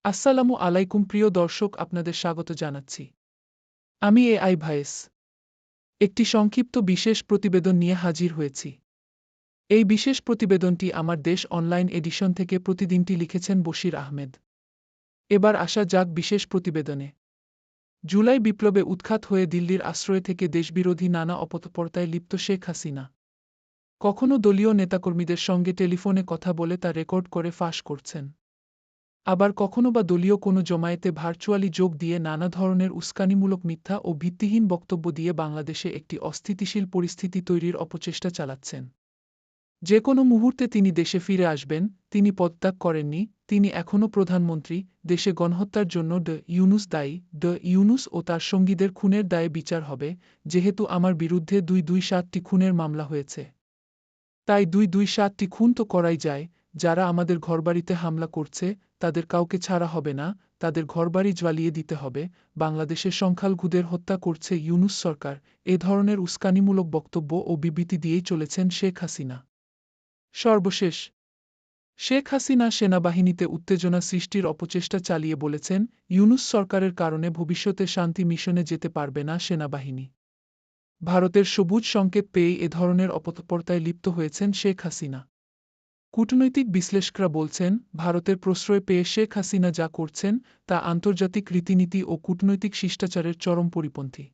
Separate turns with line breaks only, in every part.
আসসালামু আলাইকুম প্রিয় দর্শক, আপনাদের স্বাগত জানাচ্ছি। আমি এআই ভাইস। একটি সংক্ষিপ্ত বিশেষ প্রতিবেদন নিয়ে হাজির হয়েছি। এই বিশেষ প্রতিবেদনটি আমার দেশ অনলাইন এডিশন থেকে প্রতিদিনটি লিখেছেন বশির আহমেদ। এবার আসা যাক বিশেষ প্রতিবেদনে। জুলাই বিপ্লবে উৎখাত হয়ে দিল্লির আশ্রয় থেকে দেশবিরোধী নানা অপতৎপরতায় লিপ্ত শেখ হাসিনা কখনো দলীয় নেতাকর্মীদের সঙ্গে টেলিফোনে কথা বলে তা রেকর্ড করে ফাঁস করছেন। আবার কখনো বা দলীয় কোনো জমায়েতে ভার্চুয়ালি যোগ দিয়ে নানা ধরনের উস্কানিমূলক মিথ্যা ও ভিত্তিহীন বক্তব্য দিয়ে বাংলাদেশে একটি অস্থিতিশীল পরিস্থিতি তৈরির অপচেষ্টা চালাচ্ছেন। যে কোনো মুহূর্তে তিনি দেশে ফিরে আসবেন, তিনি পদত্যাগ করেননি, তিনি এখনও প্রধানমন্ত্রী, দেশে গণহত্যার জন্য ইউনূস দায়ী, ইউনূস ও তার সঙ্গীদের খুনের দায়ে বিচার হবে, যেহেতু আমার বিরুদ্ধে ২২৭টি খুনের মামলা হয়েছে। তাই ২২৭টি খুন তো করাই যায়। যারা আমাদের ঘরবাড়িতে হামলা করছে, তাদের কাউকে ছাড়া হবে না, তাদের ঘরবাড়ি জ্বালিয়ে দিতে হবে। বাংলাদেশের সংখ্যালঘুদের হত্যা করছে ইউনূস সরকার। এ ধরনের উস্কানিমূলক বক্তব্য ও বিবৃতি দিয়েই চলেছেন শেখ হাসিনা। সর্বশেষ, শেখ হাসিনা সেনাবাহিনীতে উত্তেজনা সৃষ্টির অপচেষ্টা চালিয়ে বলেছেন, ইউনূস সরকারের কারণে ভবিষ্যতে শান্তি মিশনে যেতে পারবে না সেনাবাহিনী। ভারতের সবুজ সংকেত পেয়েই এ ধরনের অপতৎপরতায় লিপ্ত হয়েছেন শেখ হাসিনা। কূটনৈতিক বিশ্লেষকরা বলছেন, ভারতের প্রশ্রয় পেয়ে শেখ হাসিনা যা করছেন তা আন্তর্জাতিক রীতিনীতি ও কূটনৈতিক শিষ্টাচারের চরম পরিপন্থী।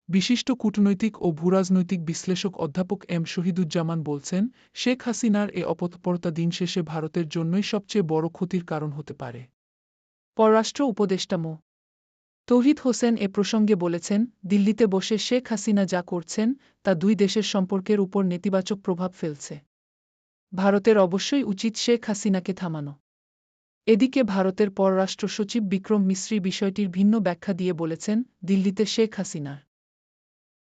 বিশিষ্ট কূটনৈতিক ও ভূরাজনৈতিক বিশ্লেষক অধ্যাপক এম শহীদুজ্জামান বলছেন, শেখ হাসিনার এ অপতৎপরতা দিন শেষে ভারতের জন্যই সবচেয়ে বড় ক্ষতির কারণ হতে পারে। পররাষ্ট্র উপদেষ্টা মো. তৌহিদ হোসেন এ প্রসঙ্গে বলেছেন, দিল্লিতে বসে শেখ হাসিনা যা করছেন তা দুই দেশের সম্পর্কের উপর নেতিবাচক প্রভাব ফেলছে। ভারতের অবশ্যই উচিত শেখ হাসিনাকে থামানো। এদিকে ভারতের পররাষ্ট্র সচিব বিক্রম মিশ্রি বিষয়টির ভিন্ন ব্যাখ্যা দিয়ে বলেছেন, দিল্লিতে শেখ হাসিনার